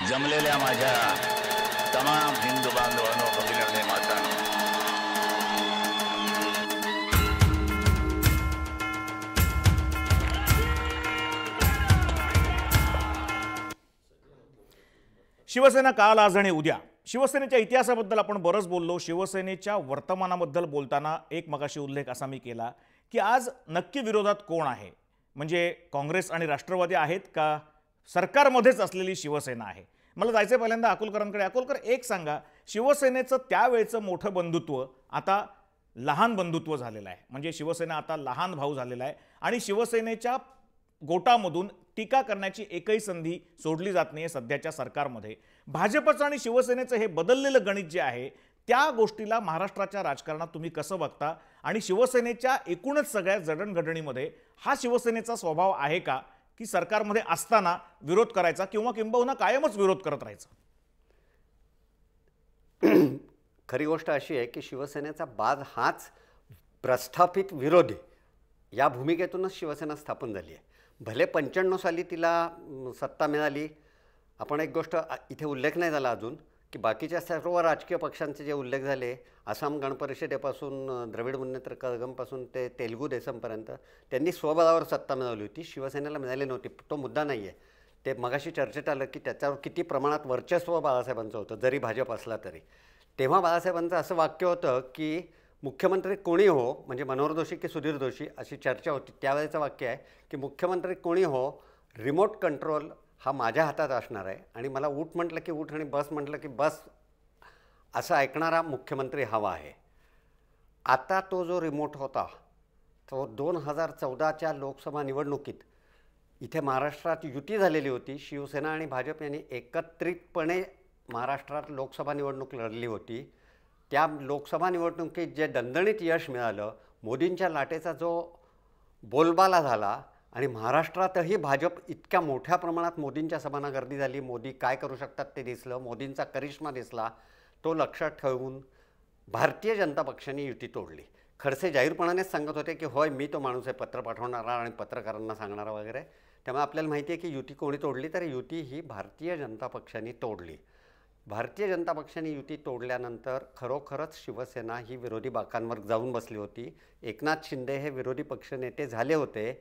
जमलेल्या माझ्या तमाम हिंदू बांधवांनो, भगिनी मातांनो, शिवसेना काल, आज आणि उद्या शिवसेनेच्या इतिहासाबद्दल आपण बरंच बोललो. शिवसेनेच्या वर्तमानाबद्दल बोलताना एक मगाशी उल्लेख असा मी केला की आज नक्की विरोधात कोण आहे, म्हणजे काँग्रेस आणि राष्ट्रवादी आहेत का सरकारमध्येच असलेली शिवसेना आहे. मला जायचं पहिल्यांदा अकोलकरांकडे. अकोलकर, एक सांगा, शिवसेनेचं त्यावेळचं मोठं बंधुत्व आता लहान बंधुत्व झालेलं आहे, म्हणजे शिवसेना आता लहान भाऊ झालेला आहे आणि शिवसेनेच्या गोटामधून टीका करण्याची एकही संधी सोडली जात नाही सध्याच्या सरकारमध्ये. भाजपचं आणि शिवसेनेचं हे बदललेलं गणित जे आहे त्या गोष्टीला महाराष्ट्राच्या राजकारणात तुम्ही कसं बघता आणि शिवसेनेच्या एकूणच सगळ्या जडणघडणीमध्ये हा शिवसेनेचा स्वभाव आहे का की सरकारमध्ये असताना विरोध करायचा किंवा किंबहुना कायमच विरोध करत राहायचा? खरी गोष्ट अशी आहे की शिवसेनेचा बाज हाच प्रस्थापित विरोधी या भूमिकेतूनच शिवसेना स्थापन झाली आहे. भले 95 साली तिला सत्ता मिळाली. आपण एक गोष्ट इथे उल्लेख नाही झाला अजून की बाकीच्या सर्व राजकीय पक्षांचे जे उल्लेख झाले, आसाम गण परिषदेपासून द्रविड मुन्नेत्र कळघमपासून ते तेलुगू देसमपर्यंत त्यांनी स्वबळावर सत्ता मिळवली होती, शिवसेनेला मिळाली नव्हती. तो मुद्दा नाही आहे. ते मगाशी चर्चेत आलं की त्याच्यावर किती प्रमाणात वर्चस्व बाळासाहेबांचं होतं जरी भाजप असला तरी. तेव्हा बाळासाहेबांचं असं वाक्य होतं की मुख्यमंत्री कोणी हो, म्हणजे मनोहर जोशी की सुधीर जोशी अशी चर्चा होती. त्यावेळेचं वाक्य आहे की मुख्यमंत्री कोणी हो, रिमोट कंट्रोल हा माझ्या हातात असणार आहे आणि मला उठ म्हटलं की उठ आणि बस म्हटलं की बस असं ऐकणारा मुख्यमंत्री हवा आहे. आता तो जो रिमोट होता तो 2014च्या लोकसभा निवडणुकीत इथे महाराष्ट्रात युती झालेली होती. शिवसेना आणि भाजप यांनी एकत्रितपणे महाराष्ट्रात लोकसभा निवडणूक लढली होती. त्या लोकसभा निवडणुकीत जे दणदणीत यश मिळालं, मोदींच्या लाटेचा जो बोलबाला झाला आणि महाराष्ट्रातही भाजप इतक्या मोठ्या प्रमाणात मोदींच्या सभांना गर्दी झाली, मोदी काय करू शकतात ते दिसलं, मोदींचा करिश्मा दिसला, तो लक्षात ठेवून भारतीय जनता पक्षाने युती तोडली. खडसे जाहीरपणानेच सांगत होते की होय मी तो माणूस आहे पत्र पाठवणारा आणि पत्रकारांना सांगणारा वगैरे. त्यामुळे आपल्याला माहिती आहे की युती कोणी तोडली, तर युती ही भारतीय जनता पक्षाने तोडली. भारतीय जनता पक्षाने युती तोडल्यानंतर खरोखरच शिवसेना ही विरोधी बाकांवर जाऊन बसली होती. एकनाथ शिंदे हे विरोधी पक्षनेते झाले होते.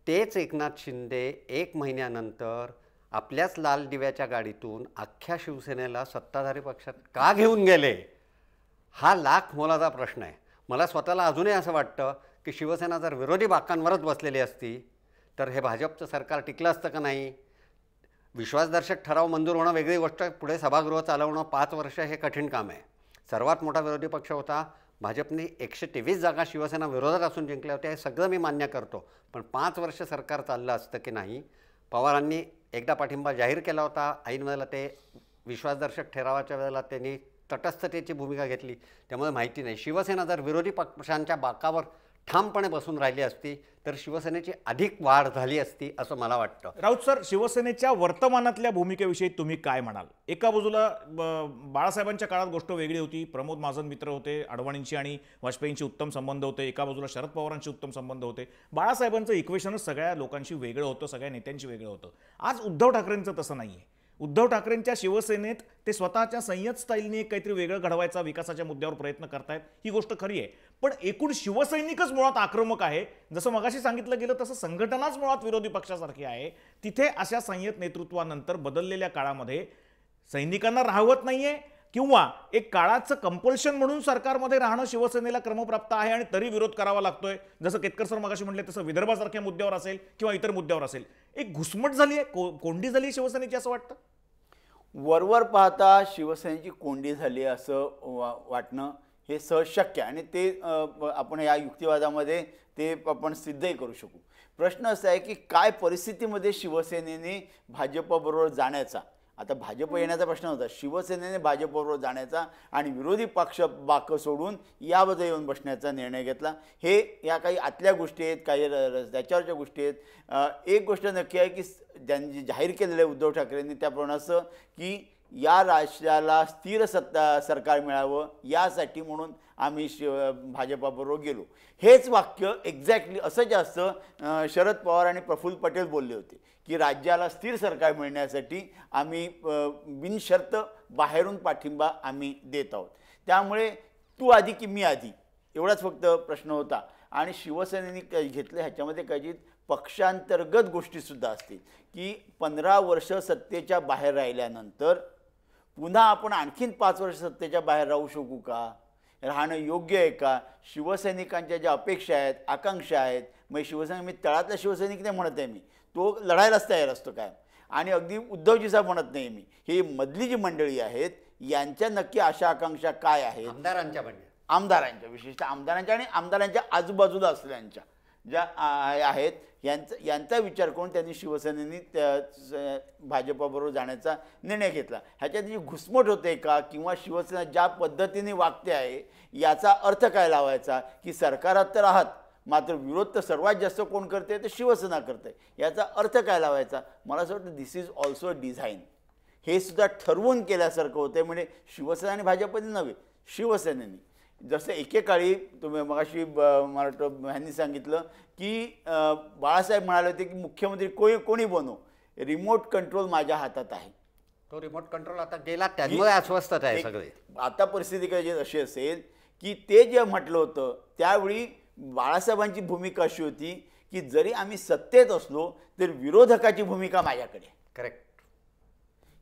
तेच एकनाथ शिंदे एक महिन्यानंतर आपल्याच लाल दिव्याच्या गाडीतून अख्ख्या शिवसेनेला सत्ताधारी पक्षात का घेऊन गेले, हा लाख मोलाचा प्रश्न आहे. मला स्वतःला अजूनही असं वाटतं की शिवसेना जर विरोधी बाकांवरच बसलेली असती तर हे भाजपचं सरकार टिकलं असतं का नाही. विश्वासदर्शक ठराव मंजूर होणं वेगळी गोष्ट, पुढे सभागृह चालवणं 5 वर्ष हे कठीण काम आहे. सर्वात मोठा विरोधी पक्ष होता. भाजपने 123 जागा शिवसेना विरोधात असून जिंकल्या होत्या, हे सगळं मी मान्य करतो. पण 5 वर्ष सरकार चाललं असतं की नाही. पवारांनी एकदा पाठिंबा जाहीर केला होता, ऐन वेळेला ते विश्वासदर्शक ठरावाच्या वेळेला त्यांनी तटस्थतेची भूमिका घेतली. त्यामुळे माहिती नाही, शिवसेना जर विरोधी पक्षांच्या बाकावर ठामपणे बसून राहिली असती तर शिवसेनेची अधिक वाढ झाली असती असं मला वाटतं. राऊत सर, शिवसेनेच्या वर्तमानातल्या भूमिकेविषयी तुम्ही काय म्हणाल? एका बाजूला बाळासाहेबांच्या काळात गोष्ट वेगळी होती, प्रमोद महाजन मित्र होते, अडवाणींची आणि वाजपेयींची उत्तम संबंध होते. एका बाजूला शरद पवारांचे उत्तम संबंध होते. बाळासाहेबांचं इक्वेशनच सगळ्या लोकांशी वेगळं होतं, सगळ्या नेत्यांशी वेगळं होतं. आज उद्धव ठाकरेंचं तसं नाही आहे. उद्धव ठाकरेंच्या शिवसेनेत ते स्वतःच्या संयत स्टाईलने काहीतरी वेगळं घडवायचा विकासाच्या मुद्द्यावर प्रयत्न करतायत, ही गोष्ट खरी आहे. पण एकूण शिवसैनिकच मुळात आक्रमक आहे. जसं मगाशी सांगितलं गेलं तसं संघटनाच मुळात विरोधी पक्षासारखी आहे. तिथे अशा संयत नेतृत्वानंतर बदललेल्या काळामध्ये सैनिकांना राहवत नाहीये किंवा एक काळाचं कंपल्शन म्हणून सरकारमध्ये राहणं शिवसेनेला क्रमप्राप्त आहे आणि तरी विरोध करावा लागतोय. जसं केतकर सर मगाशी म्हटले तसं विदर्भासारख्या मुद्द्यावर असेल किंवा इतर मुद्द्यावर असेल. एक घुसमट झाली आहे, कोंडी झाली शिवसेनेची असं वाटतं. वरवर पाहता शिवसेनेची कोंडी झाली असं वाटणं हे सहज शक्य आहे आणि ते आपण या युक्तिवादामध्ये ते आपण सिद्धही करू शकू. प्रश्न असा आहे की काय परिस्थितीमध्ये शिवसेनेने भाजपबरोबर जाण्याचा, आता भाजप येण्याचा प्रश्न होता, शिवसेनेने भाजपबरोबर जाण्याचा आणि विरोधी पक्ष बाकं सोडून यामध्ये येऊन बसण्याचा निर्णय घेतला. हे या काही आतल्या गोष्टी आहेत, काही त्याच्यावरच्या गोष्टी आहेत. एक गोष्ट नक्की आहे की ज्यांनी जाहीर केलेलं आहे उद्धव ठाकरेंनी त्याप्रमाणे असं की या राज्याला स्थिर सरकार मिळावं यासाठी म्हणून आम्ही भाजपाबरोबर गेलो. हेच वाक्य एक्झॅक्टली असं जास्त शरद पवार आणि प्रफुल्ल पटेल बोलले होते की राज्याला स्थिर सरकार मिळण्यासाठी आम्ही बिनशर्त बाहेरून पाठिंबा आम्ही देत आहोत. त्यामुळे तू आधी की मी आधी एवढाच फक्त प्रश्न होता. आणि शिवसेनेने घेतलं ह्याच्यामध्ये कदाचित पक्षांतर्गत गोष्टीसुद्धा असतील की 15 वर्ष सत्तेच्या बाहेर राहिल्यानंतर पुन्हा आपण आणखीन 5 वर्ष सत्तेच्या बाहेर राहू शकू का, राहणं योग्य आहे का. शिवसैनिकांच्या ज्या अपेक्षा आहेत, आकांक्षा आहेत, मग शिवसैनिक, मी तळातला शिवसैनिक नाही म्हणत आहे, मी तो लढायलाच तयार असतो काय. आणि अगदी उद्धवजीचा म्हणत नाही मी, ही मधली जी मंडळी आहेत यांच्या नक्की आशा आकांक्षा काय आहेत, आमदारांच्या, विशेषतः आमदारांच्या आणि आमदारांच्या आजूबाजूला असलेल्यांच्या ज्या आहेत यांचा विचार करून त्यांनी शिवसेनेने भाजपाबरोबर जाण्याचा निर्णय घेतला. ह्याच्यात जी घुसमट होते का, किंवा शिवसेना ज्या पद्धतीने वागते आहे याचा अर्थ काय लावायचा की सरकारात तर आहात मात्र विरोध तर सर्वात जास्त कोण करते तर शिवसेना करते, याचा अर्थ काय लावायचा. मला असं वाटतं दिस इज ऑल्सो डिझाईन. हे सुद्धा ठरवून केल्यासारखं होतं. म्हणजे शिवसेना आणि भाजपने नव्हे, शिवसेनेने. जसं एकेकाळी तुम्ही मगाशी मला वाटतं ह्यांनी सांगितलं की बाळासाहेब म्हणाले होते की मुख्यमंत्री कोणी बनव, रिमोट कंट्रोल माझ्या हातात आहे. तो रिमोट कंट्रोल आता गेला, त्यामुळे अस्वस्थ आहे सगळे. आता परिस्थिती कधी अशी असेल की ते जे म्हटलं होतं त्यावेळी बाळासाहेबांची भूमिका अशी होती की जरी आम्ही सत्तेत असलो तर विरोधकाची भूमिका माझ्याकडे. करेक्ट.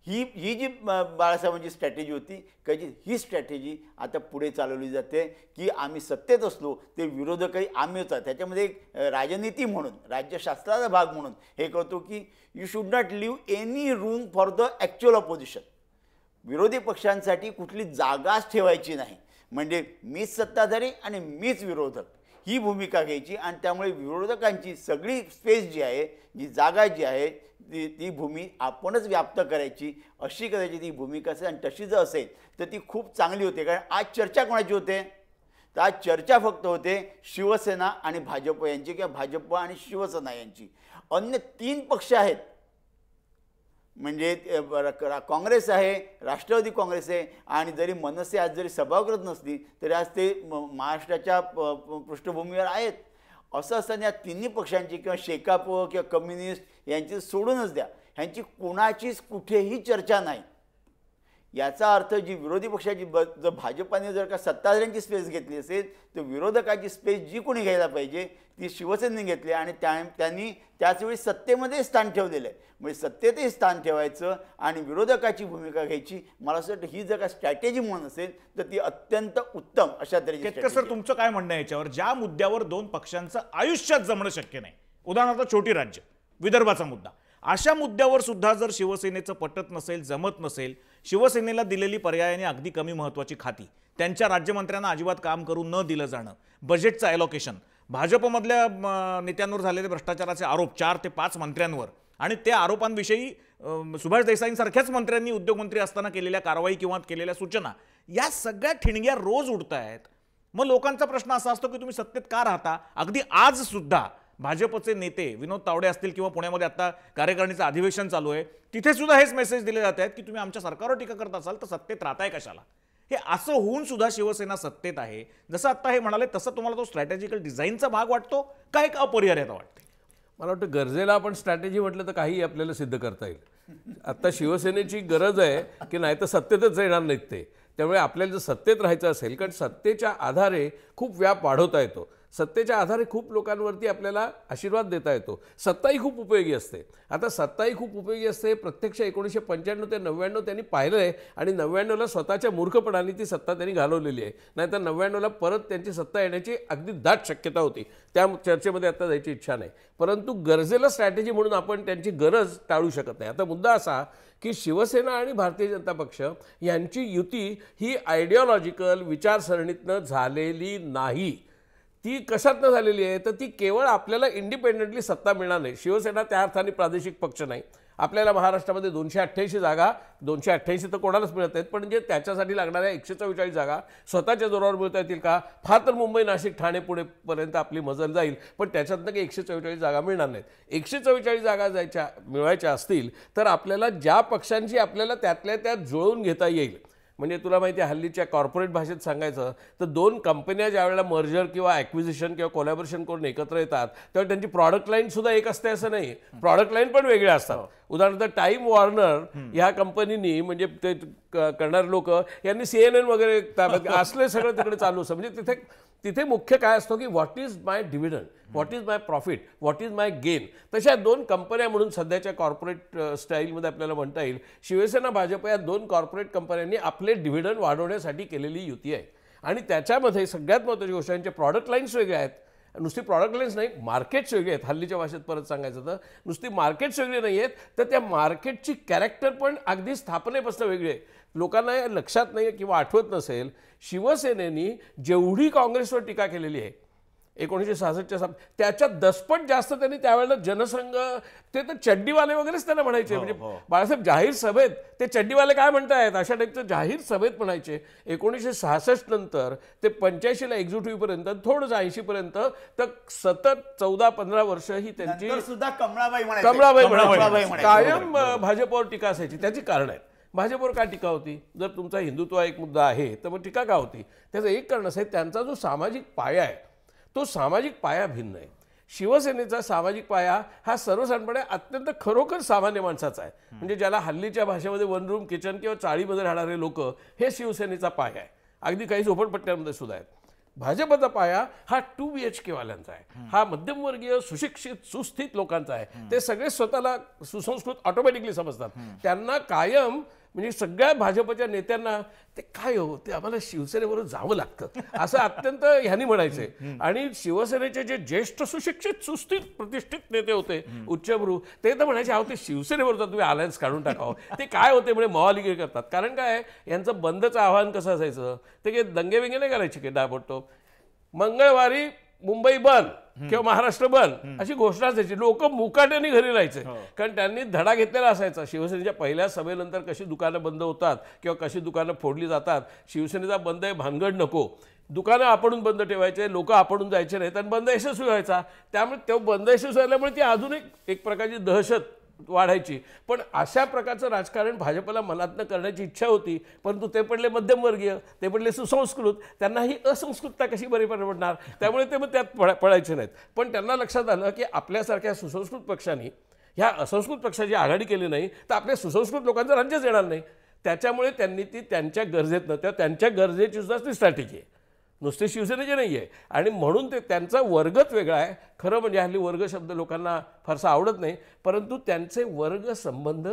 ही जी बाळासाहेबांची स्ट्रॅटेजी होती, कधी ही स्ट्रॅटेजी आता पुढे चालवली जाते की आम्ही सत्तेत असलो ते विरोधकही आम्ही होतात. त्याच्यामध्ये एक राजनीती म्हणून, राज्यशास्त्राचा भाग म्हणून हे कळतो की you should not leave any room for the actual opposition. विरोधी पक्षांसाठी कुठली जागाच ठेवायची नाही. म्हणजे मीच सत्ताधारी आणि मीच विरोधक ही भूमिका घ्यायची. आणि त्यामुळे विरोधकांची सगळी स्पेस जी आहे, जी जागा जी आहे ती भूमी आपणच व्याप्त करायची, अशी करायची ती भूमिका असेल. आणि तशी जर असेल तर ती खूप चांगली होते. कारण आज चर्चा कोणाची होते तर आज चर्चा फक्त होते शिवसेना आणि भाजप यांची, किंवा भाजप आणि शिवसेना यांची. अन्य 3 पक्ष आहेत, म्हणजे काँग्रेस आहे, राष्ट्रवादी काँग्रेस आहे, आणि जरी मनसे आज जरी सभा करत नसली तरी आज ते महाराष्ट्राच्या पृष्ठभूमीवर आहेत. असं असताना या तिन्ही पक्षांची, किंवा शेकाप किंवा कम्युनिस्ट यांची सोडूनच द्या, ह्यांची कोणाचीच कुठेही चर्चा नाही. याचा अर्थ जी विरोधी पक्षाची जर भाजपाने जर का सत्ताधाऱ्यांची स्पेस घेतली असेल तर विरोधकाची स्पेस जी कोणी घ्यायला पाहिजे ती शिवसेनेने घेतली. आणि त्यांनी त्याचवेळी सत्तेमध्ये स्थान ठेवलेलं आहे. म्हणजे सत्तेतही स्थान ठेवायचं आणि विरोधकाची भूमिका घ्यायची. मला असं वाटतं ही जर का स्ट्रॅटेजी म्हणून असेल तर ती अत्यंत उत्तम अशा तऱ्हेची. सर, तुमचं काय म्हणणं आहे याच्यावर? ज्या मुद्द्यावर 2 पक्षांचं आयुष्यात जमणं शक्य नाही, उदाहरणार्थ छोटी राज्य, विदर्भाचा मुद्दा, अशा मुद्द्यावर सुद्धा जर शिवसेनेचं पटत नसेल, जमत नसेल, शिवसेनेला दिलेली पर्यायाने अगदी कमी महत्त्वाची खाती, त्यांच्या राज्यमंत्र्यांना अजिबात काम करू न दिलं जाणं, बजेटचं ॲलोकेशन, भाजपमधल्या नेत्यांवर झालेले भ्रष्टाचाराचे आरोप 4 ते 5 मंत्र्यांवर, आणि त्या आरोपांविषयी सुभाष देसाईंसारख्याच मंत्र्यांनी उद्योगमंत्री असताना केलेल्या कारवाई किंवा केलेल्या सूचना, या सगळ्या ठिणग्या रोज उडत आहेत. मग लोकांचा प्रश्न असा असतो की तुम्ही सत्तेत का राहता? अगदी आज सुद्धा भाजपचे नेते विनोद तावडे असतील, किंवा पुण्यामध्ये आता कार्यकारिणीचं अधिवेशन चालू आहे, तिथे सुद्धा हेच मेसेज दिले जात आहेत की तुम्ही आमच्या सरकारवर टीका करत असाल तर सत्तेत राहताय कशाला. हे असं होऊन सुद्धा शिवसेना सत्तेत आहे. जसं आता हे म्हणाले तसं तुम्हाला तो स्ट्रॅटेजिकल डिझाईनचा भाग वाटतो का एक अपरिहार्यता वाटते? मला वाटतं गरजेला आपण स्ट्रॅटेजी म्हटलं तर काही आपल्याला सिद्ध करता येईल. आता शिवसेनेची गरज आहे की नाही तर सत्तेतच येणार नाहीत ते. त्यामुळे आपल्याला जर सत्तेत राहायचं असेल, कारण सत्तेच्या आधारे खूप व्याप वाढवता येतो, सत्तेच्या आधारे खूप लोकांवरती आपल्याला आशीर्वाद देता येतो. सत्ताही खूप उपयोगी असते. आता सत्ताही खूप उपयोगी असते. प्रत्यक्ष 1995 ते 99 त्यांनी पाहिलं आहे, आणि 99ला स्वतःच्या मूर्खपणाने ती सत्ता त्यांनी घालवलेली आहे. नाहीतर 99ला परत त्यांची सत्ता येण्याची अगदी दाट शक्यता होती. त्या चर्चेमध्ये आता जायची इच्छा नाही. परंतु गरजेला स्ट्रॅटेजी म्हणून आपण त्यांची गरज टाळू शकत नाही. आता मुद्दा असा की शिवसेना आणि भारतीय जनता पक्ष यांची युती ही आयडिओलॉजिकल विचारसरणीतनं झालेली नाही. ती कशातनं झालेली आहे तर ती केवळ आपल्याला इंडिपेंडेंटली सत्ता मिळणार नाही. शिवसेना त्या अर्थाने प्रादेशिक पक्ष नाही. आपल्याला महाराष्ट्रामध्ये 288 जागा, 288 तर कोणालाच मिळत आहेत, पण जे त्याच्यासाठी लागणाऱ्या 144 जागा स्वतःच्या जोरावर मिळता येतील का? फार तर मुंबई, नाशिक, ठाणे, पुणेपर्यंत आपली मजल जाईल, पण त्याच्यातनं काही 144 जागा मिळणार नाहीत. 144 जागा मिळवायच्या असतील तर आपल्याला ज्या पक्षांची आपल्याला त्यातल्या त्यात जुळवून घेता येईल, म्हणजे तुला माहिती आहे हल्लीच्या कॉर्पोरेट भाषेत सांगायचं तर 2 कंपन्या ज्या वेळेला मर्जर किंवा ॲक्विजिशन किंवा कोलॅबोरेशन करून एकत्र येतात तेव्हा त्यांची प्रॉडक्ट लाईन सुद्धा एक असते असं नाही, प्रॉडक्ट लाईन पण वेगळ्या असतात. उदाहरणार्थ टाईम वॉर्नर ह्या कंपनीनी म्हणजे ते करणारे लोक यांनी CNN वगैरे असले सगळं तिकडे चालू असतं. म्हणजे तिथे मुख्य काय असतो की what is my dividend, what is my profit, what is my gain. तशा 2 कंपन्या म्हणून सध्याच्या कॉर्पोरेट स्टाईलमध्ये आपल्याला म्हणता येईल शिवसेना भाजप या 2 कॉर्पोरेट कंपन्यांनी आपले डिव्हिडंड वाढवण्यासाठी केलेली युती आहे. आणि त्याच्यामध्ये सगळ्यात महत्त्वाची गोष्ट यांचे प्रॉडक्ट लाईन्स वेगळे आहेत. नुसती प्रॉडक्ट लाईन्स नाही, मार्केट्स वेगळे आहेत. हल्लीच्या भाषेत परत सांगायचं तर नुसती मार्केट्स वेगळी नाही आहेत तर त्या मार्केटची कॅरेक्टर पण अगदी स्थापनेपासून वेगळी आहे. लोकांना लक्षात नाही किंवा आठवत नसेल, शिवसेनेनी जेवढी काँग्रेसवर टीका केलेली आहे 1966च्या त्याच्यात दसपट जास्त त्यांनी त्यावेळेला जनसंघ ते तर चड्डीवाले वगैरेच त्यांना म्हणायचे. म्हणजे बाळासाहेब जाहीर सभेत ते चड्डीवाले काय म्हणतायत अशा टाईपचं जाहीर सभेत म्हणायचे. 1966 नंतर ते 85ला एक्झिट होईपर्यंत थोडंसं 80पर्यंत तर सतत 14-15 वर्ष ही त्यांची सुद्धा कमळाबाई म्हणायची कायम भाजपवर टीका असायची. त्याची कारण आहेत. भाजपवर का टीका होती? जर तुमचा हिंदुत्व एक मुद्दा आहे तर मग टीका का होती? त्याचं एक कारण असं आहे त्यांचा जो सामाजिक पाया आहे तो सामाजिक पाया भिन्न आहे. शिवसेनेचा सामाजिक पाया हा सर्वसाधारणपणे अत्यंत खरोखर सामान्य माणसाचा आहे. म्हणजे ज्याला हल्लीच्या भाषेमध्ये 1 रूम किचन किंवा चाळीमध्ये राहणारे लोक हे शिवसेनेचा पाया आहे. अगदी काही झोपडपट्ट्यांमध्ये सुद्धा आहेत. भाजपचा पाया हा 2 BHK वाल्यांचा आहे. हा मध्यमवर्गीय सुशिक्षित सुस्थित लोकांचा आहे. ते सगळे स्वतःला सुसंस्कृत ऑटोमॅटिकली समजतात. त्यांना कायम म्हणजे सगळ्या भाजपच्या नेत्यांना ते काय हो ते आम्हाला शिवसेनेबरोबर जावं लागतं असं अत्यंत ह्यांनी म्हणायचे. आणि शिवसेनेचे जे ज्येष्ठ सुशिक्षित सुस्थित प्रतिष्ठित नेते होते उच्चभ्रू ते तर म्हणायचे अहो ते शिवसेनेबरोबर तुम्ही अलायन्स काढून टाकावं. ते काय होते म्हणजे मवालिगी करतात. कारण काय यांचं बंदचं आव्हान कसं असायचं ते काही दंगे बिंगे नाही करायचे की दाबडतो मंगळवारी मुंबई बंद किंवा महाराष्ट्र बंद अशी घोषणा असायची. लोक मुकाट्याने घरी राहायचे कारण त्यांनी धडा घेतलेला असायचा. शिवसेनेच्या पहिल्या सभेनंतर कशी दुकानं बंद होतात किंवा कशी दुकानं फोडली जातात. शिवसेनेचा बंद आहे भानगड नको, दुकानं आपणून बंद ठेवायचे, लोक आपणून जायचे नाहीत आणि बंद यशस्वी व्हायचा. त्यामुळे तो बंद यशस्वी झाल्यामुळे ती अजून एक प्रकारची दहशत वाढायची. पण अशा प्रकारचं राजकारण भाजपला मनातनं करण्याची इच्छा होती. परंतु ते पडले मध्यमवर्गीय, ते पडले सुसंस्कृत, त्यांना ही असंस्कृतता कशी बरी पडणार त्यामुळे ते मग त्यात पडायचे नाहीत. पण त्यांना लक्षात आलं की आपल्यासारख्या सुसंस्कृत पक्षांनी ह्या असंस्कृत पक्षाची आघाडी केली नाही तर आपल्या सुसंस्कृत लोकांचं राज्यच येणार नाही. त्याच्यामुळे त्यांनी ती त्यांच्या गरजेतनं त्या त्यांच्या गरजेची सुद्धा ती स्ट्रॅटेजी आहे, नुसते शिवसेनेचे नाही आहे. आणि म्हणून ते त्यांचा वर्गच वेगळा आहे. खरं म्हणजे हल्ली वर्ग शब्द लोकांना फारसा आवडत नाही, परंतु त्यांचे वर्ग संबंध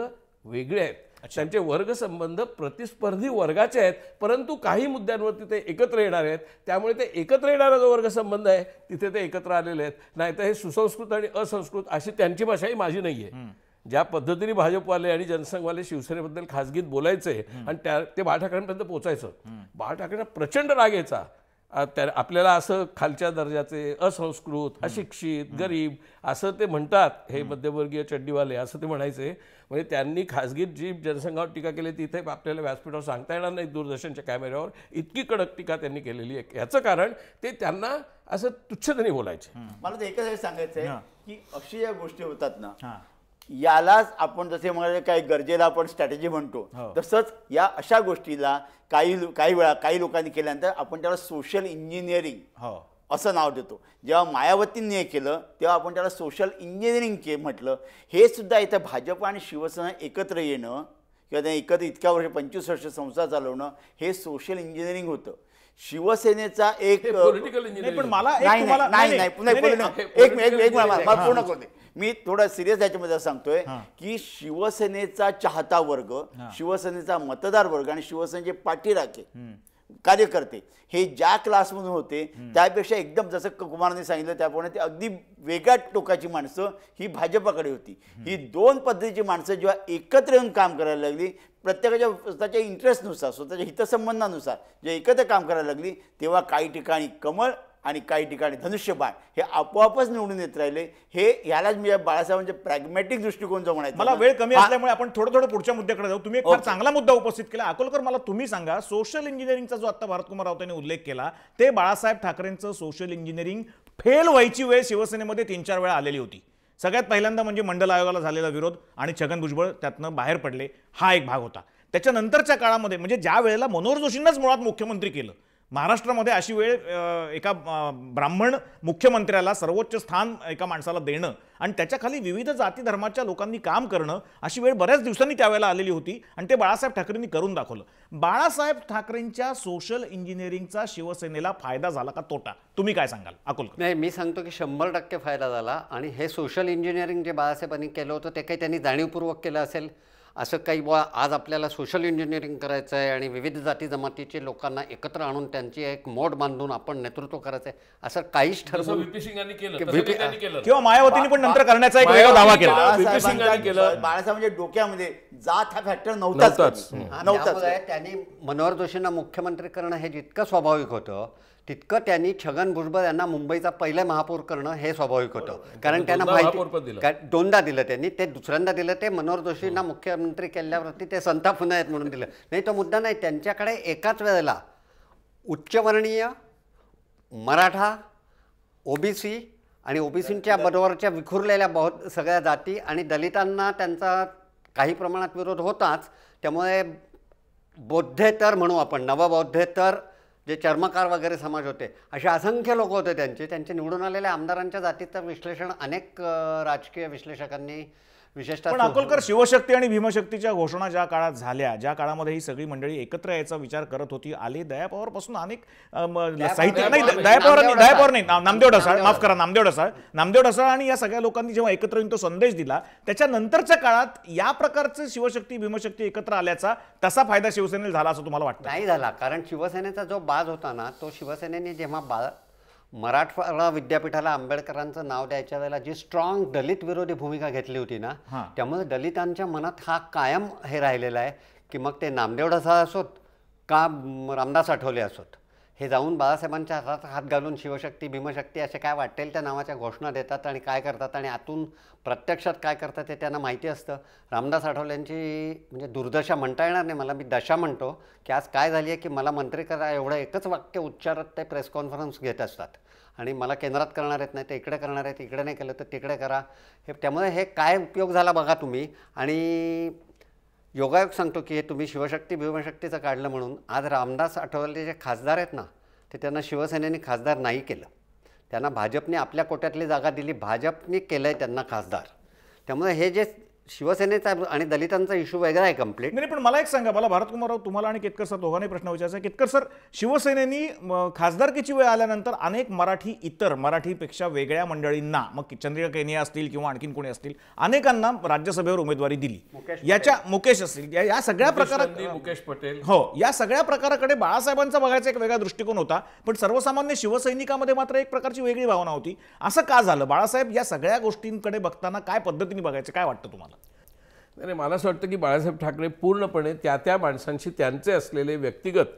वेगळे आहेत. त्यांचे वर्ग संबंध प्रतिस्पर्धी वर्गाचे आहेत, परंतु काही मुद्द्यांवरती ते एकत्र येणार आहेत. त्यामुळे ते एकत्र येणारा जो वर्ग संबंध आहे तिथे ते एकत्र आलेले आहेत. नाहीतर हे सुसंस्कृत आणि असंस्कृत अशी त्यांची भाषाही माझी नाही आहे. ज्या पद्धतीने भाजपवाले आणि जनसंघवाले शिवसेनेबद्दल खासगीत बोलायचे आणि ते बाळ ठाकरेंपर्यंत पोचायचं, बाळ ठाकरेंना प्रचंड राग यायचा. आपल्याला असं खालच्या दर्जाचे असंस्कृत अशिक्षित गरीब असं ते म्हणतात हे मध्यमवर्गीय चड्डीवाले असं ते म्हणायचे. म्हणजे त्यांनी खासगीत जी जनसंघावर टीका केली तिथे आपल्याला व्यासपीठावर सांगता येणार नाही दूरदर्शनच्या कॅमेऱ्यावर इतकी कडक टीका त्यांनी केलेली आहे. याचं कारण ते त्यांना असं तुच्छतेने बोलायचे. मला तर एकच सांगायचं आहे की अशा ज्या गोष्टी होतात ना यालाच आपण जसे म्हणाले काही गरजेला आपण स्ट्रॅटेजी म्हणतो तसंच या अशा गोष्टीला काही वेळा काही लोकांनी केल्यानंतर आपण त्याला सोशल इंजिनिअरिंग असं नाव देतो. जेव्हा मायावतींनी हे केलं तेव्हा आपण त्याला सोशल इंजिनिअरिंग म्हटलं. हे सुद्धा इथं भाजप आणि शिवसेना एकत्र येणं किंवा त्या एकत्र इतक्या वर्ष 25 वर्ष संसार चालवणं हे सोशल इंजिनिअरिंग होतं. शिवसेनेचा एक पॉलिटिकल इंजिनिअरिंग. पण मला पूर्ण करते मी थोडं सिरियस याच्यामध्ये सांगतोय की शिवसेनेचा चाहता वर्ग, शिवसेनेचा मतदार वर्ग आणि शिवसेनेचे पाठीराखे कार्यकर्ते हे ज्या क्लासमधून होते त्यापेक्षा एकदम जसं कुमारांनी सांगितलं त्याप्रमाणे ते अगदी वेगळ्या टोकाची माणसं ही भाजपाकडे होती. ही 2 पद्धतीची माणसं जेव्हा एकत्र येऊन काम करायला लागली प्रत्येकाच्या स्वतःच्या इंटरेस्टनुसार स्वतःच्या हितसंबंधानुसार जे एकत्र काम करायला लागली तेव्हा काही ठिकाणी कमळ आणि काही ठिकाणी धनुष्यबाण हे आपोआपच निवडून येत राहिले. हे ह्यालाच मी बाळासाहेबांचे प्रॅग्मॅटिक दृष्टिकोन जो म्हणायचा. मला वेळ कमी असल्यामुळे आपण थोडं पुढच्या मुद्द्याकडे जाऊ. तुम्ही एक फार चांगला मुद्दा उपस्थित केला अकोलकर. मला तुम्ही सांगा सोशल इंजिनिअरिंगचा जो आता भारतकुमार राऊतांनी उल्लेख केला ते बाळासाहेब ठाकरेंचं सोशल इंजिनिअरिंग फेल व्हायची वेळ शिवसेनेमध्ये 3-4 वेळा आलेली होती. सगळ्यात पहिल्यांदा म्हणजे मंडल आयोगाला झालेला विरोध आणि छगन भुजबळ त्यातनं बाहेर पडले हा एक भाग होता. त्याच्यानंतरच्या काळामध्ये म्हणजे ज्या वेळेला मनोहर जोशींनाच मुळात मुख्यमंत्री केलं, महाराष्ट्रामध्ये अशी वेळ एका ब्राह्मण मुख्यमंत्र्याला सर्वोच्च स्थान एका माणसाला देणं आणि त्याच्याखाली विविध जाती धर्माच्या लोकांनी काम करणं, अशी वेळ बऱ्याच दिवसांनी त्यावेळेला आलेली होती आणि ते बाळासाहेब ठाकरेंनी करून दाखवलं. बाळासाहेब ठाकरेंच्या सोशल इंजिनिअरिंगचा शिवसेनेला फायदा झाला का तोटा, तुम्ही काय सांगाल अकोलकर? नाही, मी सांगतो की 100% फायदा झाला. आणि हे सोशल इंजिनिअरिंग जे बाळासाहेबांनी केलं होतं ते काही त्यांनी जाणीवपूर्वक केलं असेल असं काही बुवा आज आपल्याला सोशल इंजिनिअरिंग करायचं आहे आणि विविध जाती जमातीचे लोकांना एकत्र आणून त्यांची एक मोड बांधून आपण नेतृत्व करायचं आहे असं काहीच ठरवून किंवा मायावतींनी पण नंतर करण्याचा एक वेगळा दावा केला. बाळासाहेबांच्या डोक्यामध्ये जात हा फॅक्टर नव्हताच. त्यामुळे त्यांनी मनोहर जोशींना मुख्यमंत्री करणं हे जितकं स्वाभाविक होतं तितकं त्यांनी छगन भुजबळ यांना मुंबईचा पहिला महापौर करणं हे स्वाभाविक होतं. कारण त्यांना माहिती 2दा दिलं त्यांनी, ते दुसऱ्यांदा दिलं ते मनोहर जोशींना मुख्यमंत्री केल्यावरती ते संतापून आहेत म्हणून दिलं. नाही तो मुद्दा नाही. त्यांच्याकडे एकाच वेळेला उच्चवर्णीय, मराठा, ओबीसी आणि ओबीसींच्या बरोबरच्या विखुरलेल्या सगळ्या जाती आणि दलितांना त्यांचा काही प्रमाणात विरोध होताच. त्यामुळे बौद्धेतर म्हणू आपण, नवबौद्धेतर जे चर्मकार वगैरे समाज होते असे असंख्य लोक होते त्यांचे निवडून आलेल्या आमदारांच्या जातीचं विश्लेषण अनेक राजकीय विश्लेषकांनी विशेषतः. पण अकोलकर, शिवशक्ती आणि भीमशक्तीच्या घोषणा ज्या काळात झाल्या, ज्या काळामध्ये ही सगळी मंडळी एकत्र यायचा विचार करत होती, आले दयापवार पासून अनेक साहित्य नाही, दयापवार नाही, नामदेव ढसाळ, माफ करा, नामदेव ढसाळ आणि या सगळ्या लोकांनी जेव्हा एकत्र येऊन तो संदेश दिला, त्याच्यानंतरच्या काळात या प्रकारचे शिवशक्ती भीमशक्ती एकत्र आल्याचा तसा फायदा शिवसेनेला झाला असं तुम्हाला वाटतं? नाही झाला. कारण शिवसेनेचा जो बाज होता ना, तो शिवसेनेने जेव्हा मराठवाडा विद्यापीठाला आंबेडकरांचं नाव द्यायच्या वेळेला जी स्ट्रॉंग दलित विरोधी भूमिका घेतली होती ना, त्यामुळे दलितांच्या मनात हा कायम हे राहिलेला आहे की मग ते नामदेव ढसाळ असोत का रामदास आठवले असोत, हे जाऊन बाळासाहेबांच्या हातात हात घालून शिवशक्ती भीमशक्ती असे काय वाटेल त्या नावाच्या घोषणा देतात आणि काय करतात आणि आतून प्रत्यक्षात काय करतात ते त्यांना माहिती असतं. रामदास आठवलेंची म्हणजे दुर्दशा म्हणता येणार नाही, मला मी दशा म्हणतो की आज काय झाली आहे की मला मंत्री करा एवढं एकच वाक्य उच्चारत ते प्रेस कॉन्फरन्स घेत असतात आणि मला केंद्रात करणार आहेत, नाही ते इकडे करणार आहेत, इकडे नाही केलं तर तिकडे करा. हे त्यामुळे हे काय उपयोग झाला बघा तुम्ही. आणि योगायोग सांगतो की हे तुम्ही शिवशक्ती भीमशक्तीचं काढलं म्हणून आज रामदास आठवले जे खासदार आहेत ना, ते त्यांना शिवसेनेने खासदार नाही केलं, त्यांना भाजपने आपल्या कोट्यातली जागा दिली, भाजपने केलं आहे त्यांना खासदार. त्यामुळे हे जे शिवसेनेचा आणि दलितांचा इश्यू वेगळा आहे कम्प्लीट. नाही, पण मला एक सांगा, मला भारतकुमार राव तुम्हाला आणि केतकर सर दोघांनी प्रश्न विचारायचा. केतकर सर, शिवसेनेनी खासदारकीची वेळ आल्यानंतर अनेक इतर मराठीपेक्षा वेगळ्या मंडळींना, मग चंद्रिका केनिया असतील किंवा आणखीन कोणी असतील, अनेकांना राज्यसभेवर उमेदवारी दिली. याच्या मुकेश असतील, या सगळ्या प्रकारात मुकेश पटेल, हो, या सगळ्या प्रकाराकडे बाळासाहेबांचा बघायचा एक वेगळा दृष्टिकोन होता, पण सर्वसामान्य शिवसैनिकामध्ये मात्र एक प्रकारची वेगळी भावना होती. असं का झालं? बाळासाहेब या सगळ्या गोष्टींकडे बघताना काय पद्धतीने बघायचं, काय वाटतं तुम्हाला? नाही, मला असं वाटतं की बाळासाहेब ठाकरे पूर्णपणे त्या माणसांशी त्यांचे असलेले व्यक्तिगत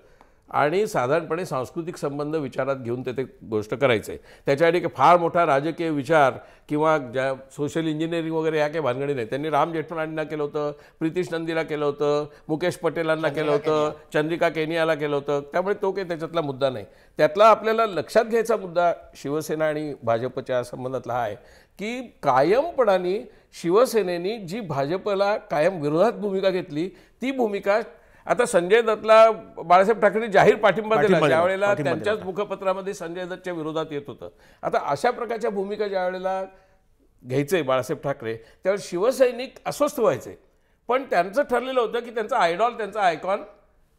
आणि साधारणपणे सांस्कृतिक संबंध विचारात घेऊन ते गोष्ट करायचे. त्याच्यासाठी फार मोठा राजकीय विचार किंवा ज्या सोशल इंजिनिअरिंग वगैरे या काही भानगडी नाही. त्यांनी राम जेठमलानींना केलं होतं, प्रितीश नंदीला केलं होतं, मुकेश पटेलांना केलं होतं, चंद्रिका केनियाला केलं होतं. त्यामुळे तो काही त्याच्यातला मुद्दा नाही. त्यातला आपल्याला लक्षात घ्यायचा मुद्दा शिवसेना आणि भाजपच्या संबंधातला हा आहे की कायमपणाने शिवसेनेनी जी भाजपला कायम विरोधात भूमिका घेतली, ती भूमिका आता संजय दत्तला बाळासाहेब ठाकरे जाहीर पाठिंबा दिला, ज्यावेळेला त्यांच्याच मुखपत्रामध्ये संजय दत्तच्या विरोधात येत होतं. आता अशा प्रकारच्या भूमिका ज्या वेळेला घ्यायचे बाळासाहेब ठाकरे, त्यावेळेस शिवसैनिक अस्वस्थ व्हायचे. पण त्यांचं ठरलेलं होतं की त्यांचा आयडॉल, त्यांचा आयकॉन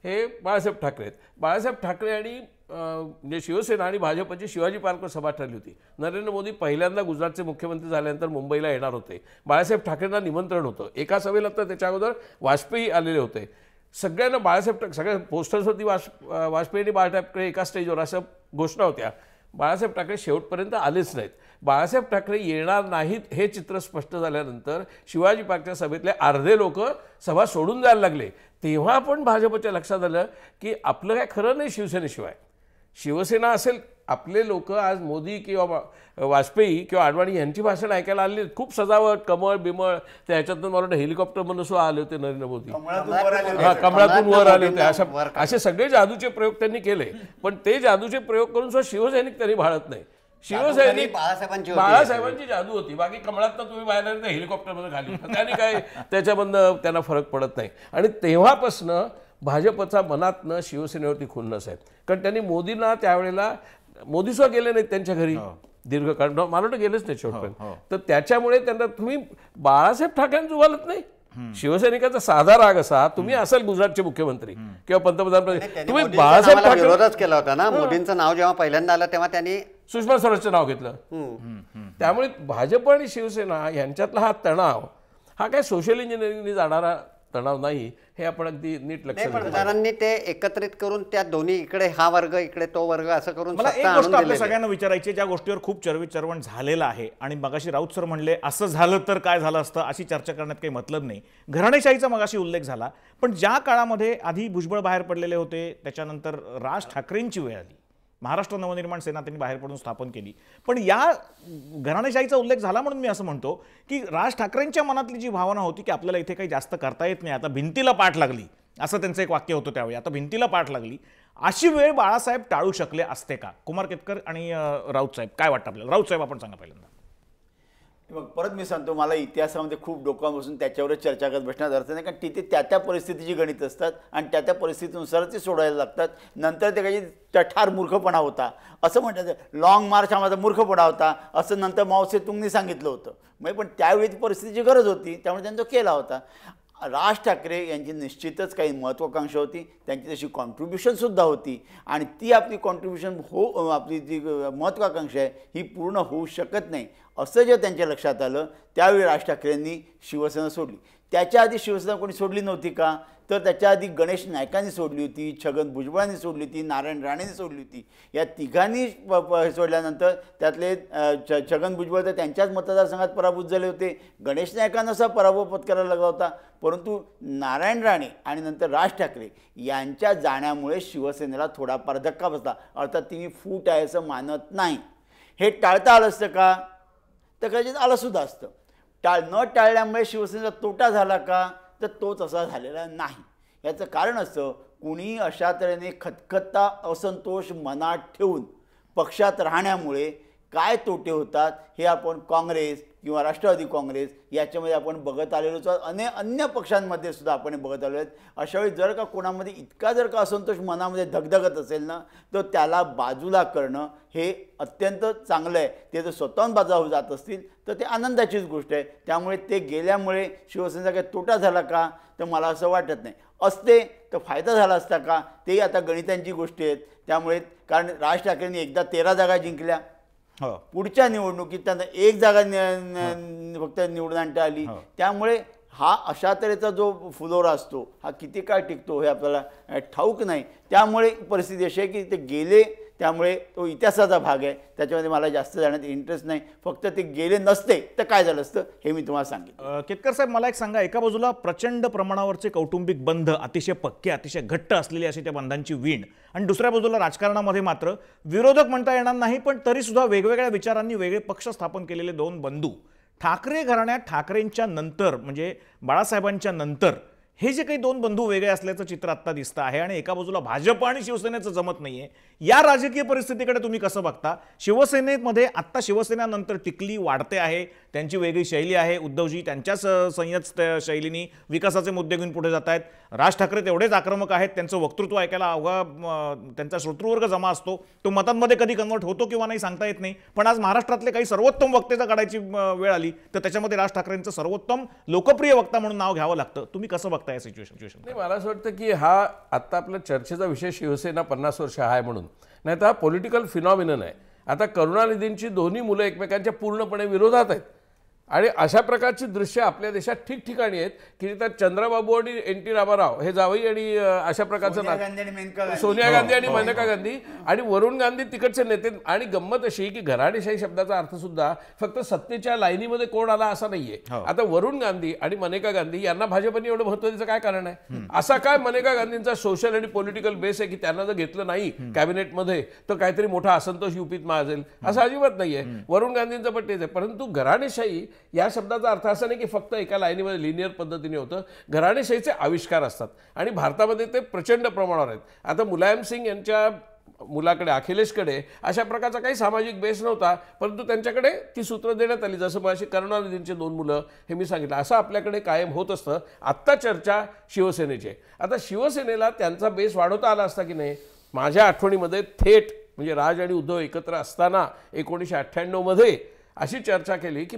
हे बाळासाहेब ठाकरे आहेत. बाळासाहेब ठाकरे आणि म्हणजे शिवसेना आणि भाजपची शिवाजी पार्कवर सभा ठरली होती. नरेंद्र मोदी पहिल्यांदा गुजरातचे मुख्यमंत्री झाल्यानंतर मुंबईला येणार होते. बाळासाहेब ठाकरेंना निमंत्रण होतं. एका सभेला तर त्याच्या अगोदर वाजपेयी आलेले होते. सगळ्यांना बाळासाहेब सगळ्या पोस्टर्सवरती वाजपेयी आणि बाळ ठाकरे एका स्टेजवर असं घोषणा होत्या. बाळासाहेब ठाकरे शेवटपर्यंत आलेच नाहीत. बाळासाहेब ठाकरे येणार नाहीत हे चित्र स्पष्ट झाल्यानंतर शिवाजी पार्कच्या सभेतले अर्धे लोक सभा सोडून जायला लागले. तेव्हा पण भाजपच्या लक्षात आलं की आपलं काय खरं नाही शिवसेनेशिवाय. शिवसेना असेल, आपले लोक आज मोदी किंवा वाजपेयी किंवा आडवाणी यांची भाषण ऐकायला आली. खूप सजावट, कमळ बिमळ, त्याच्यातून मला वाटतं हेलिकॉप्टरमधून सुद्धा आले होते नरेंद्र मोदी, कमळातून वर आले होते. असे सगळे जादूचे प्रयोग त्यांनी केले. पण ते जादूचे प्रयोग करून सुद्धा शिवसैनिक त्यांनी भाळत नाही. शिवसैनिक बाळासाहेबांची होती. बाळासाहेबांची जादू होती. बाकी कमळातनं तुम्ही बाहेर आले तर हेलिकॉप्टरमध्ये खाली त्याने काय त्याच्यामधनं त्यांना फरक पडत नाही. आणि तेव्हापासनं भाजपचा मनातनं शिवसेनेवरती खुन्नस आहे. कारण त्यांनी मोदींना त्यावेळेला मोदी सुद्धा गेले नाहीत त्यांच्या घरी दीर्घकाळ, मला वाटतं गेलेच नाही शेवटपर्यंत. तर त्याच्यामुळे त्यांना तुम्ही बाळासाहेब ठाकरेंचं उभारत नाही. शिवसैनिकाचा साधा राग असा, तुम्ही असाल गुजरातचे मुख्यमंत्री किंवा पंतप्रधान, तुम्ही बाळासाहेब ठाकरे विरोधच केला होता ना. मोदींचं नाव जेव्हा पहिल्यांदा आलं तेव्हा त्यांनी सुषमा स्वराजचं नाव घेतलं. त्यामुळे भाजप आणि शिवसेना यांच्यातला हा तणाव हा काय सोशल इंजिनिअरिंगने जाणारा तणाव नाही, हे आपण अगदी नीट लक्षात घेतलं. सरदारांनी ते एकत्रित करून त्या दोन्ही, इकडे हा वर्ग इकडे तो वर्ग असं करून मला सत्ता एक आणून गोष्ट आपल्या दिलेली आहे. सगळ्यांना विचारायची, ज्या गोष्टीवर खूप चर्वण झालेलं आहे आणि मगाशी राऊत सर म्हणले असं झालं तर काय झालं असतं, अशी चर्चा करण्यात काही मतलब नाही. घराणेशाहीचा मगाशी उल्लेख झाला, पण ज्या काळामध्ये आधी भुजबळ बाहेर पडलेले होते, त्याच्यानंतर राज ठाकरेंची वेळ आली, महाराष्ट्र नवनिर्माण सेना त्यांनी बाहेर पडून स्थापन केली. पण या घराणेशाहीचा उल्लेख झाला म्हणून मी असं म्हणतो की राज ठाकरेंच्या मनातली जी भावना होती की आपल्याला इथे काही जास्त करता येत नाही, आता भिंतीला पाठ लागली, असं त्यांचं एक वाक्य होतं त्यावेळी, आता भिंतीला पाठ लागली, अशी वेळ बाळासाहेब टाळू शकले असते का? कुमार केतकर आणि राऊत साहेब काय वाटतं आपल्याला? राऊत साहेब आपण सांगा पहिल्यांदा. मग परत मी सांगतो, मला इतिहासामध्ये खूप डोकं बसून त्याच्यावरच चर्चा करत बसण्यात अर्थ नाही. कारण तिथे त्या परिस्थितीची गणित असतात आणि त्या परिस्थितीनुसारच ते सोडायला लागतात. नंतर ते काही टठार मूर्खपणा होता असं म्हणतात, लॉंग मार्च हा माझा मूर्खपणा होता असं नंतर माओ से तुंगनी सांगितलं होतं. म्हणजे पण त्यावेळी ती परिस्थितीची गरज होती, त्यामुळे त्यांनी तो केला होता. राज ठाकरे यांची निश्चितच काही महत्त्वाकांक्षा होती, त्यांची तशी कॉन्ट्रीब्युशनसुद्धा होती आणि ती आपली कॉन्ट्रीब्युशन आपली जी महत्त्वाकांक्षा आहे ही पूर्ण होऊ शकत नाही असं जे त्यांच्या लक्षात आलं, त्यावेळी राज ठाकरेंनी शिवसेना सोडली. त्याच्या आधी शिवसेना कोणी सोडली नव्हती का? तर त्याच्या आधी गणेश नायकांनी सोडली होती, छगन भुजबळांनी सोडली होती, नारायण राणेंनी सोडली होती. या तिघांनी सोडल्यानंतर त्यातले छगन भुजबळ तर त्यांच्याच मतदारसंघात पराभूत झाले होते, गणेश नायकांना सुद्धा पराभव पत्करायला लागला होता. परंतु नारायण राणे आणि नंतर राज ठाकरे यांच्या जाण्यामुळे शिवसेनेला थोडाफार धक्का बसला. अर्थात ती फूट आहे असं मानत नाही. हे टाळता आलं असतं का? तर कदाचित आलंसुद्धा असतं. न टाळल्यामुळे शिवसेनेचा तोटा झाला का? तर तो तसा झालेला नाही. याचं कारण असं, कुणी अशा तऱ्हेने खतखता असंतोष मनात ठेवून पक्षात राहण्यामुळे काय तोटे होतात हे आपण काँग्रेस किंवा राष्ट्रवादी काँग्रेस याच्यामध्ये आपण बघत आलेलोच, अन्य पक्षांमध्ये सुद्धा आपण बघत आलो आहेत. अशावेळी जर का कोणामध्ये इतका जर का असंतोष मनामध्ये धगधगत असेल ना, तर त्याला बाजूला करणं हे अत्यंत चांगलं आहे. ते जर स्वतःहून बाजूला जात असतील तर ते आनंदाचीच गोष्ट आहे. त्यामुळे ते गेल्यामुळे शिवसेनेचा काही तोटा झाला का? तर मला असं वाटत नाही. असते तर फायदा झाला असता का? तेही आता गणितांची गोष्टी आहेत. त्यामुळे कारण राज ठाकरेंनी एकदा 13 जागा जिंकल्या, पुढच्या निवडणुकीत त्यांना 1 जागा फक्त निवडून आणता आली. त्यामुळे हा अशा तऱ्हेचा जो फुलोरा असतो हा किती काळ टिकतो हे आपल्याला ठाऊक नाही. त्यामुळे परिस्थिती अशी आहे की ते गेले, त्यामुळे तो इतिहासाचा भाग आहे, त्याच्यामध्ये मला जास्त जाण्यात इंटरेस्ट नाही. फक्त ते गेले नसते तर काय झालं असतं हे मी तुम्हाला सांगितलं. केतकर साहेब, मला एक सांगा, एका बाजूला प्रचंड प्रमाणावरचे कौटुंबिक बंध, अतिशय पक्के, अतिशय घट्ट असलेली अशी त्या बंधांची वीण, आणि दुसऱ्या बाजूला राजकारणामध्ये मात्र विरोधक म्हणता येणार नाही पण तरी सुद्धा वेगवेगळ्या विचारांनी वेगळे पक्ष स्थापन केलेले दोन बंधू ठाकरे घराण्यात, ठाकरेंच्या नंतर म्हणजे बाळासाहेबांच्या नंतर हे जे काही दोन बंधू वेगळे असल्याचं चित्र आत्ता दिसतं आहे. आणि एका बाजूला भाजप आणि शिवसेनेचं जमत नाहीये. या राजकीय परिस्थितीकडे तुम्ही कसं बघता? शिवसेनेमध्ये आत्ता शिवसेनेनंतर टिकली वाढते आहे, त्यांची वेगळी शैली आहे, उद्धवजी त्यांच्याच संयत शैलीने विकासाचे मुद्दे घेऊन पुढे जात आहेत. राज ठाकरे तेवढेच आक्रमक आहेत, त्यांचं वक्तृत्व ऐकायला अवघा त्यांचा श्रोतृवर्ग जमा असतो, तो मतांमध्ये कधी कन्वर्ट होतो किंवा नाही सांगता येत नाही. पण आज महाराष्ट्रातले काही सर्वोत्तम वक्ते जर काढायची वेळ आली तर त्याच्यामध्ये राज ठाकरेंचं सर्वोत्तम लोकप्रिय वक्ता म्हणून नाव घ्यावं लागतं. तुम्ही कसं बघताय सिच्युएशन? नाही, मला असं वाटतं की हा आत्ता आपल्या चर्चेचा विषय शिवसेना 50 वर्ष आहे म्हणून नाही, तर हा पॉलिटिकल फिनॉमिनन आहे. आता करुणानिधींची दोन्ही मुलं एकमेकांच्या पूर्णपणे विरोधात आहेत आणि अशा प्रकारची दृश्य आपल्या देशात ठिकठिकाणी आहेत की त्यात चंद्रबाबू आणि NT रामाराव हे जावई आणि अशा प्रकारचं सोनिया गांधी आणि मेनका गांधी आणि वरुण गांधी तिकडचे नेते. आणि गंमत अशी की घराणेशाही शब्दाचा अर्थ सुद्धा फक्त सत्तेच्या लाईनीमध्ये कोण आला असा नाहीये. आता वरुण गांधी आणि मेनका गांधी यांना भाजपने एवढं महत्व द्यायचं काय कारण आहे? असा काय मेनका गांधींचा सोशल आणि पॉलिटिकल बेस आहे की त्यांना जर घेतलं नाही कॅबिनेटमध्ये तर काहीतरी मोठा असंतोष युपीत माजेल? असं अजिबात नाहीये. वरुण गांधींचं पण तेच आहे. परंतु घराणेशाही या शब्दाचा अर्थ असा नाही की फक्त एका लाईनीमध्ये लिनियर पद्धतीने होतं. घराणेशाहीचे आविष्कार असतात आणि भारतामध्ये ते प्रचंड प्रमाणावर आहेत. आता मुलायम सिंग यांच्या मुलाकडे अखिलेशकडे अशा प्रकारचा काही सामाजिक बेस नव्हता, परंतु त्यांच्याकडे ती सूत्र देण्यात आली. जसं माझी करुणानिधींची 2 मुलं हे मी सांगितलं, असं आपल्याकडे कायम होत असतं. आत्ता चर्चा शिवसेनेची आहे. आता शिवसेनेला त्यांचा बेस वाढवता आला असता की नाही. माझ्या आठवणीमध्ये थेट म्हणजे राज आणि उद्धव एकत्र असताना 1998 मध्ये अशी चर्चा केली की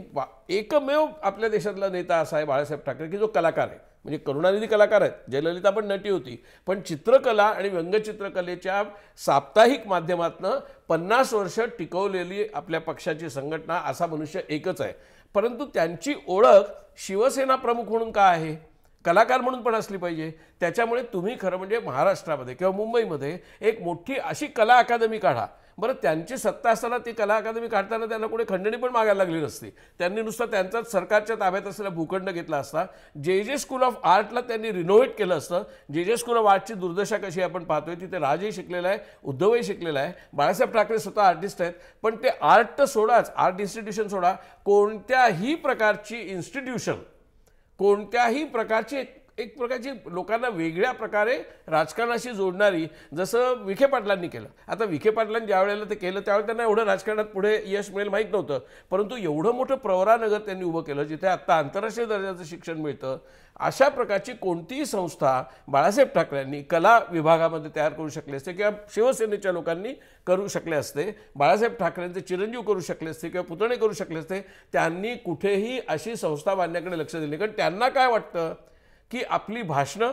एकमेव आपल्या देशातला नेता असा आहे बाळासाहेब ठाकरे की जो कलाकार आहे. म्हणजे करुणानिधी कलाकार आहेत, जयललिता पण नटी होती, पण चित्रकला आणि व्यंगचित्रकलेच्या साप्ताहिक माध्यमातून 50 वर्ष टिकवलेली आपल्या पक्षाची संघटना असा मनुष्य एकच आहे. परंतु त्यांची ओळख शिवसेना प्रमुख म्हणून का आहे, कलाकार म्हणून पण असली पाहिजे. त्याच्यामुळे तुम्ही खरं म्हणजे महाराष्ट्रामध्ये किंवा मुंबईमध्ये एक मोठी अशी कला अकादमी काढा. बरं, त्यांची सत्ता असताना ती कला अकादमी काढताना त्यांना कोणी खंडणी पण मागायला लागली नसती. त्यांनी नुसतं त्यांचाच सरकारच्या ताब्यात असलेला भूखंड घेतला असता. जे स्कूल ऑफ आर्टला त्यांनी रिनोव्हेट केलं असतं. जे स्कूल ऑफ आर्टची दुर्दशा कशी आपण पाहतोय, तिथे राजही शिकलेला आहे, उद्धवही शिकलेला आहे, बाळासाहेब ठाकरे स्वतः आर्टिस्ट आहेत. पण ते आर्ट तर सोडाच, आर्ट इन्स्टिट्यूशन सोडा, कोणत्याही प्रकारची इन्स्टिट्यूशन, कोणत्याही प्रकारची एक प्रकारची लोकांना वेगळ्या प्रकारे राजकारणाशी जोडणारी, जसं विखे पाटलांनी केलं. आता विखे पाटलांनी ज्या वेळेला ते केलं त्यावेळेला त्यांना एवढं राजकारणात पुढे यश मिळेल माहीत नव्हतं, परंतु एवढं मोठं प्रवरानगर त्यांनी उभं केलं जिथे आत्ता आंतरराष्ट्रीय दर्जाचं शिक्षण मिळतं. अशा प्रकारची कोणतीही संस्था बाळासाहेब ठाकरेंनी कला विभागामध्ये तयार करू शकले असते किंवा शिवसेनेच्या लोकांनी करू शकले असते, बाळासाहेब ठाकरेंचे चिरंजीव करू शकले असते किंवा पुतणे करू शकले असते. त्यांनी कुठेही अशी संस्था बांधण्याकडे लक्ष दिले, कारण त्यांना काय वाटतं की आपली भाषणं,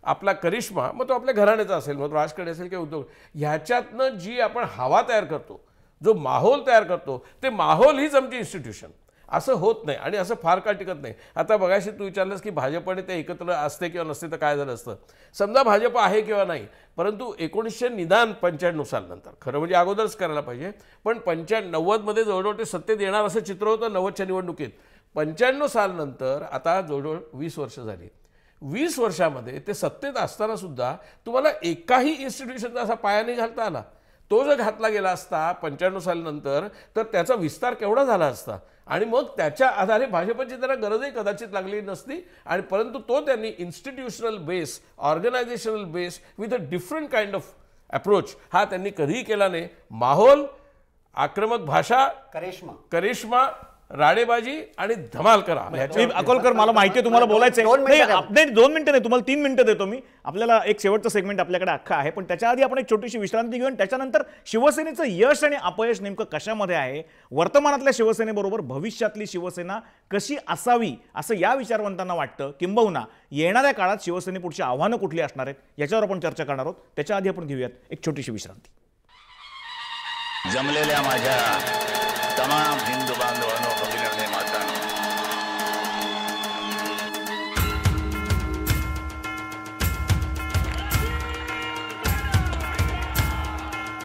आपला करिश्मा, मग तो आपल्या घराण्याचा असेल, मग तो राजकारणी असेल किंवा उद्योग, ह्याच्यातनं जी आपण हवा तयार करतो, जो माहोल तयार करतो, ते माहोल हीच आमची इन्स्टिट्यूशन. असं होत नाही आणि असं फार काळ टिकत नाही. आता बघाशी तू विचारलंस की भाजपने ते एकत्र असते किंवा नसते तर काय झालं असतं. समजा भाजप आहे किंवा नाही, परंतु 1995 सालनंतर, खरं म्हणजे अगोदरच करायला पाहिजे, पण 95 मध्ये जवळजवळ ते सत्तेत येणार असं चित्र होतं 90च्या निवडणुकीत. 95 सालनंतर आता जवळजवळ 20 वर्ष झाली. 20 वर्षामध्ये ते सत्तेत असताना सुद्धा तुम्हाला एकाही इन्स्टिट्यूशनचा असा पाया नाही घालता आला. तो जर घातला गेला असता 95 सालनंतर तर त्याचा विस्तार केवढा झाला असता आणि मग त्याच्या आधारे भाजपची त्यांना गरजही कदाचित लागली नसती. आणि परंतु तो त्यांनी institutional base, organisational base with a different kind of approach हा त्यांनी कधीही केला नाही. माहोल, आक्रमक भाषा, करिश्मा, राडेबाजी आणि धमाल करा. अकोलकर, मला माहिती आहे तुम्हाला बोलायचं आहे. 2 मिनिटं नाही, तुम्हाला 3 मिनिटं देतो मी. आपल्याला एक शेवटचं सेगमेंट आपल्याकडे अख्खा आहे, पण त्याच्या आधी आपण एक छोटीशी विश्रांती घेऊन त्याच्यानंतर शिवसेनेचं यश आणि अपयश नेमकं कशामध्ये आहे, वर्तमानातल्या शिवसेनेबरोबर भविष्यातली शिवसेना कशी असावी असं या विचारवंतांना वाटतं, किंबहुना येणाऱ्या काळात शिवसेनेपुढची आव्हानं कुठली असणार आहेत याच्यावर आपण चर्चा करणार आहोत. त्याच्या आधी आपण घेऊयात एक छोटीशी विश्रांती. जमलेल्या माझ्या तमाम हिंदू बांधवांनो,